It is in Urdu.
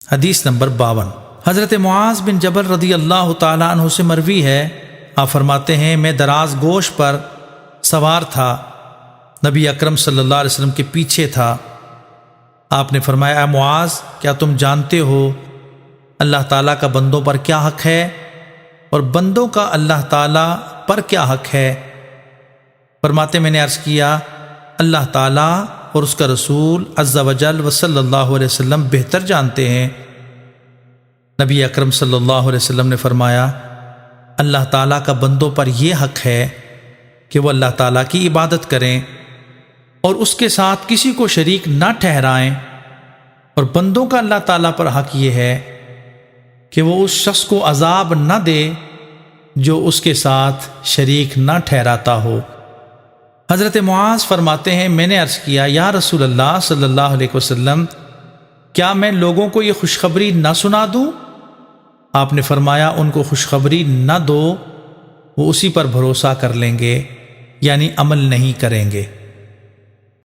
حدیث نمبر 52۔ حضرت معاذ بن جبل رضی اللہ تعالیٰ عنہ سے مروی ہے، آپ فرماتے ہیں میں دراز گوش پر سوار تھا، نبی اکرم صلی اللہ علیہ وسلم کے پیچھے تھا۔ آپ نے فرمایا اے معاذ، کیا تم جانتے ہو اللہ تعالیٰ کا بندوں پر کیا حق ہے اور بندوں کا اللہ تعالیٰ پر کیا حق ہے؟ فرماتے میں نے عرض کیا اللہ تعالیٰ اور اس کا رسول عز و جل و صلی اللہ علیہ وسلم بہتر جانتے ہیں۔ نبی اکرم صلی اللہ علیہ وسلم نے فرمایا اللہ تعالیٰ کا بندوں پر یہ حق ہے کہ وہ اللہ تعالیٰ کی عبادت کریں اور اس کے ساتھ کسی کو شریک نہ ٹھہرائیں، اور بندوں کا اللہ تعالیٰ پر حق یہ ہے کہ وہ اس شخص کو عذاب نہ دے جو اس کے ساتھ شریک نہ ٹھہراتا ہو۔ حضرت معاذ فرماتے ہیں میں نے عرض کیا یا رسول اللہ صلی اللہ علیہ وسلم، کیا میں لوگوں کو یہ خوشخبری نہ سنا دوں؟ آپ نے فرمایا ان کو خوشخبری نہ دو، وہ اسی پر بھروسہ کر لیں گے، یعنی عمل نہیں کریں گے۔